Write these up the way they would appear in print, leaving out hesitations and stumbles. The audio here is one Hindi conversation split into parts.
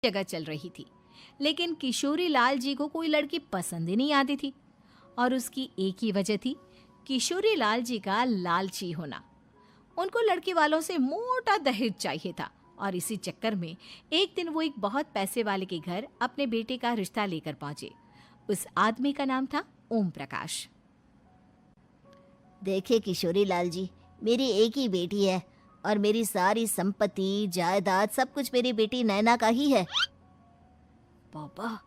जगह चल रही थी, लेकिन किशोरी लाल जी को कोई लड़की पसंद ही नहीं आती थी। और उसकी एक ही वजह थी, किशोरी लाल जी का लालची होना। उनको लड़की वालों से मोटा दहेज चाहिए था और इसी चक्कर में एक दिन वो एक बहुत पैसे वाले के घर अपने बेटे का रिश्ता लेकर पहुंचे। उस आदमी का नाम था ओम प्रकाश। देखिए किशोरी लाल जी, मेरी एक ही बेटी है और मेरी सारी संपत्ति जायदाद सब कुछ मेरी बेटी नैना का ही है। पापा,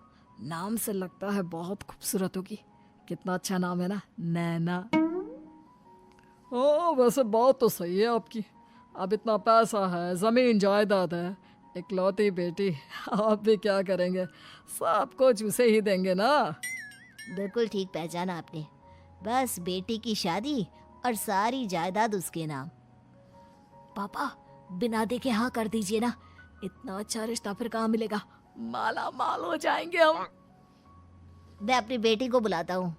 नाम से लगता है बहुत खूबसूरत होगी। कितना अच्छा नाम है ना, नैना। ओ, वैसे बात तो सही है आपकी। अब इतना पैसा है, जमीन जायदाद है, इकलौती बेटी, आप भी क्या करेंगे? सब कुछ उसे ही देंगे ना। बिल्कुल ठीक पहचाना आपने। बस बेटी की शादी और सारी जायदाद उसके नाम। पापा, बिना देखे हाँ कर दीजिए ना। इतना अच्छा रिश्ता फिर कहाँ मिलेगा? माला माल हो जाएंगे हम। मैं अपनी बेटी को बुलाता हूँ।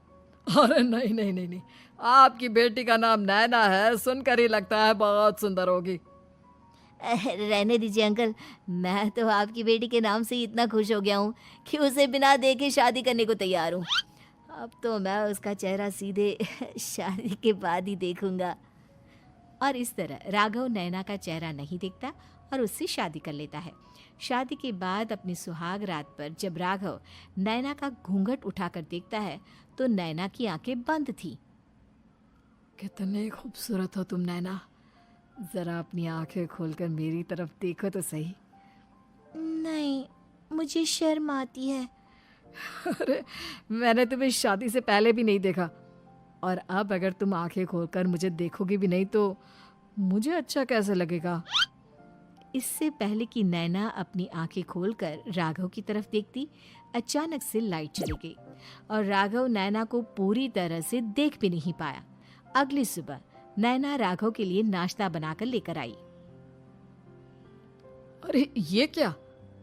अरे नहीं नहीं नहीं नहीं, आपकी बेटी का नाम नैना है, सुनकर ही लगता है बहुत सुंदर होगी। रहने दीजिए अंकल, मैं तो आपकी बेटी के नाम से ही इतना खुश हो गया हूँ कि उसे बिना देखे शादी करने को तैयार हूँ। अब तो मैं उसका चेहरा सीधे शादी के बाद ही देखूंगा। और इस तरह राघव नैना का चेहरा नहीं देखता और उससे शादी कर लेता है। शादी के बाद अपनी सुहाग रात पर जब राघव नैना का घूंघट उठाकर देखता है तो नैना की आंखें बंद थी। कितने खूबसूरत हो तुम नैना, जरा अपनी आंखें खोलकर मेरी तरफ देखो तो सही। नहीं, मुझे शर्म आती है। अरे, मैंने तुम्हें शादी से पहले भी नहीं देखा, और अब अगर तुम आंखें खोलकर मुझे देखोगी भी नहीं तो मुझे अच्छा कैसे लगेगा? इससे पहले कि नैना अपनी आंखें खोलकर राघव की तरफ देखती, अचानक से लाइट चली गई और राघव नैना को पूरी तरह से देख भी नहीं पाया। अगली सुबह नैना राघव के लिए नाश्ता बनाकर लेकर आई। अरे ये क्या,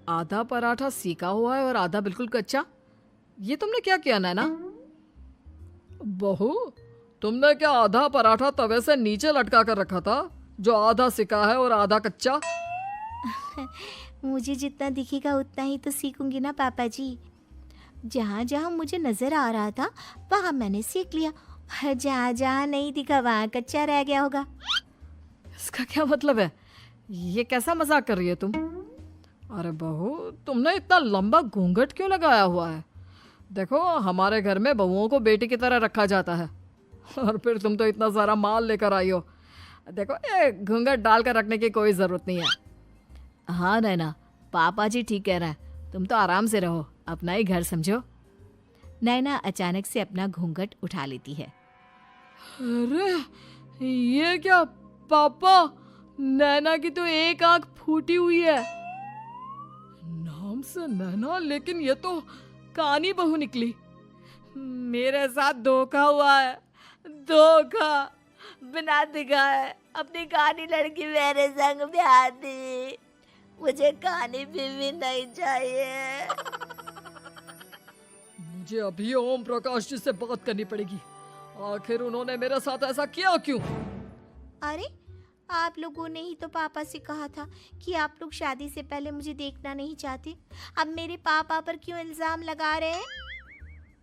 आधा पराठा सेका हुआ है और आधा बिल्कुल कच्चा। ये तुमने क्या किया नैना? बहू, तुमने क्या आधा पराठा तवे से नीचे लटका कर रखा था, जो आधा सिका है और आधा कच्चा? मुझे जितना दिखेगा उतना ही तो सीखूंगी ना पापा जी। जहाँ जहाँ मुझे नजर आ रहा था वहाँ मैंने सीख लिया, और जहाँ जहाँ नहीं दिखा वहाँ कच्चा रह गया होगा। इसका क्या मतलब है? ये कैसा मजाक कर रही है तुम? अरे बहू, तुमने इतना लंबा घूंघट क्यों लगाया हुआ है? देखो, हमारे घर में बहुओं को बेटी की तरह रखा जाता है, और फिर तुम तो इतना सारा माल लेकर आई हो। देखो, ये घूंघट डालकर रखने की कोई ज़रूरत नहीं है। हाँ नैना, पापा जी ठीक कह रहे हैं, तुम तो आराम से रहो, अपना ही घर समझो। नैना अचानक से अपना घूंघट उठा लेती है। अरे ये क्या पापा, नैना की तो एक आंख फूटी हुई है। नाम से नैना, लेकिन ये तो कानी बहू निकली। मेरे साथ धोखा हुआ है, धोखा। बिना दिखाए अपनी कहानी लड़की मेरे संग ब्याह दी। मुझे कहानी भी नहीं चाहिए। मुझे अभी ओम प्रकाश जी से बात करनी पड़ेगी। आखिर उन्होंने मेरे साथ ऐसा किया क्यों? अरे, आप लोगों ने ही तो पापा से कहा था कि आप लोग शादी से पहले मुझे देखना नहीं चाहते। अब मेरे पापा पर क्यों इल्जाम लगा रहे हैं?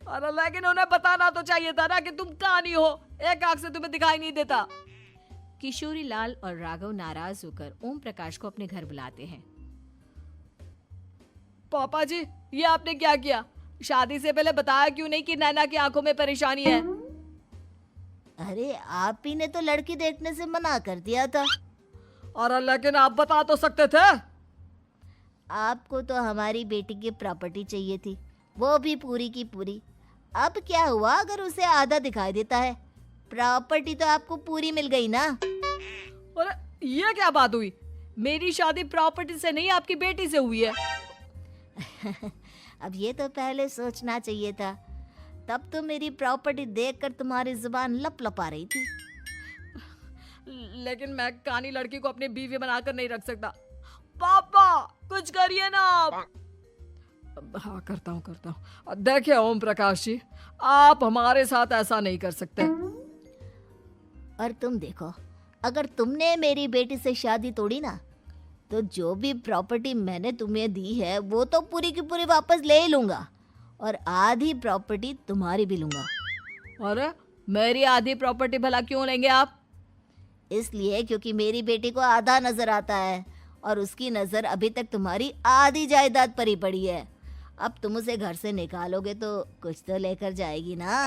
अरे लेकिन उन्हें बताना तो चाहिए था ना कि तुम कहानी हो, एक आंख से तुम्हें दिखाई नहीं देता। किशोरी लाल और राघव नाराज होकर ओम प्रकाश को अपने घर बुलाते हैं। पापा जी, ये आपने क्या किया? शादी से पहले बताया क्यों नहीं कि नैना की आंखों में परेशानी है? अरे, आप ही ने तो लड़की देखने से मना कर दिया था। और लेकिन आप बता तो सकते थे। आपको तो हमारी बेटी की प्रॉपर्टी चाहिए थी, वो भी पूरी की पूरी। अब क्या हुआ अगर उसे आधा दिखाई देता है? प्रॉपर्टी तो आपको पूरी मिल गई ना। और ये क्या बात हुई? मेरी शादी प्रॉपर्टी से नहीं, आपकी बेटी से हुई है। अब ये तो पहले सोचना चाहिए था, तब तो मेरी प्रॉपर्टी देखकर तुम्हारी जुबान लप लपा रही थी। लेकिन मैं कानी लड़की को अपनी बीवी बनाकर नहीं रख सकता। पापा, कुछ करिए ना आप। हाँ, करता हूँ। देखिए ओम प्रकाश जी, आप हमारे साथ ऐसा नहीं कर सकते। और तुम देखो, अगर तुमने मेरी बेटी से शादी तोड़ी ना तो जो भी प्रॉपर्टी मैंने तुम्हें दी है वो तो पूरी की पूरी वापस ले ही लूँगा और आधी प्रॉपर्टी तुम्हारी भी लूँगा। अरे मेरी आधी प्रॉपर्टी भला क्यों लेंगे आप? इसलिए क्योंकि मेरी बेटी को आधा नजर आता है और उसकी नजर अभी तक तुम्हारी आधी जायदाद पर ही पड़ी है। अब तुम उसे घर से निकालोगे तो कुछ तो लेकर जाएगी ना।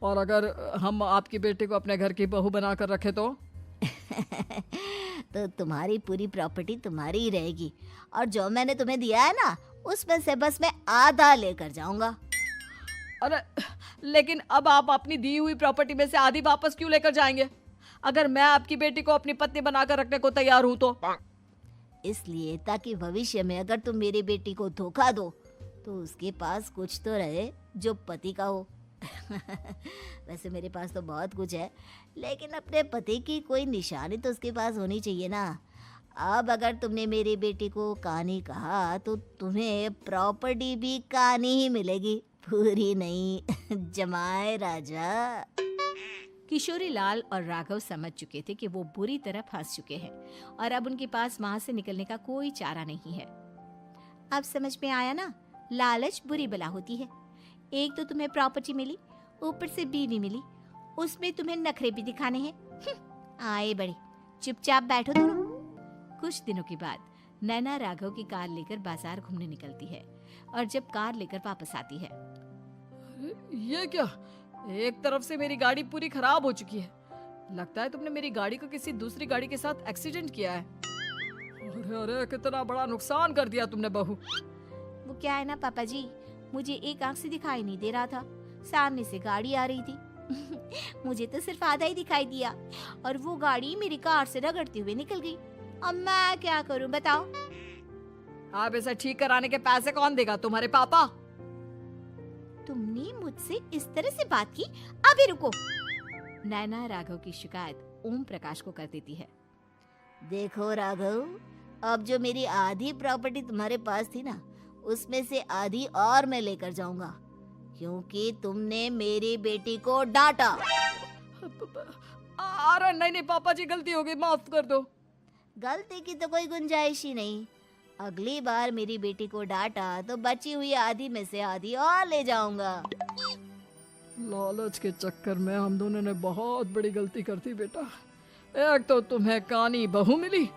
और अगर हम आपकी बेटी को अपने घर की बहू बनाकर रखे तो? तो तुम्हारी पूरी प्रॉपर्टी तुम्हारी ही रहेगी और जो मैंने तुम्हें दिया है ना उसमें से बस मैं आधा लेकर जाऊंगा। अरे लेकिन अब आप अपनी दी हुई प्रॉपर्टी में से आधी वापस क्यों लेकर जाएंगे? अगर मैं आपकी बेटी को अपनी पत्नी बनाकर रखने को तैयार हूं तो? इसलिए ताकि भविष्य में अगर तुम मेरी बेटी को धोखा दो तो उसके पास कुछ तो रहे जो पति का हो। वैसे मेरे पास तो बहुत कुछ है लेकिन अपने पति की कोई निशानी तो उसके पास होनी चाहिए ना। अब अगर तुमने मेरी बेटी को कहानी कहा तो तुम्हें प्रॉपर्टी भी कहानी ही मिलेगी, पूरी नहीं। जमाए राजा। किशोरी लाल और राघव समझ चुके थे कि वो बुरी तरह फंस चुके हैं और अब उनके पास वहां से निकलने का कोई चारा नहीं है। अब समझ में आया ना, लालच बुरी बला होती है। एक तो तुम्हें प्रॉपर्टी मिली, ऊपर से बीवी मिली, उसमें तुम्हें नखरे भी दिखाने हैं। आए बड़े, चुपचाप बैठो दोनों। कुछ दिनों के बाद नैना राघव की कार लेकर बाजार घूमने निकलती है और जब कार लेकर वापस आती है, ये क्या? एक तरफ से मेरी गाड़ी पूरी खराब हो चुकी है। लगता है तुमने मेरी गाड़ी को किसी दूसरी गाड़ी के साथ एक्सीडेंट किया है। अरे अरे कितना बड़ा नुकसान कर दिया तुमने बहू। वो क्या है ना पापा जी, मुझे एक आंख से दिखाई नहीं दे रहा था, सामने से गाड़ी आ रही थी। मुझे तो सिर्फ आधा ही दिखाई दिया और वो गाड़ी मेरी कार से रगड़ते हुए निकल गई। अब मैं क्या करूं बताओ? आप इसे ठीक कराने के पैसे कौन देगा? तुम्हारे पापा। तुमने मुझसे इस तरह से बात की? अभी रुको। नैना राघव की शिकायत ओम प्रकाश को कर देती है। देखो राघव, अब जो मेरी आधी प्रॉपर्टी तुम्हारे पास थी ना उसमें से आधी और मैं लेकर जाऊंगा क्योंकि तुमने मेरी बेटी को डांटा। अरे नहीं नहीं पापा जी, गलती हो गई, माफ कर दो। गलती की तो कोई गुंजाइश ही नहीं। अगली बार मेरी बेटी को डांटा तो बची हुई आधी में से आधी और ले जाऊंगा। लालच के चक्कर में हम दोनों ने बहुत बड़ी गलती कर दी बेटा। एक तो तुम्हें कानी बहू मिली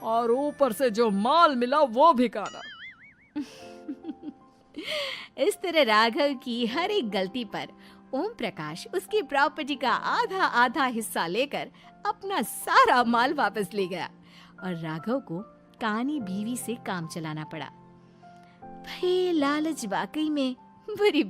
और ऊपर से जो माल मिला वो भी काना। इस तरह राघव की हर एक गलती पर ओम प्रकाश उसकी प्रॉपर्टी का आधा आधा हिस्सा लेकर अपना सारा माल वापस ले गया और राघव को कानी बीवी से काम चलाना पड़ा। भाई लालच वाकई में बुरी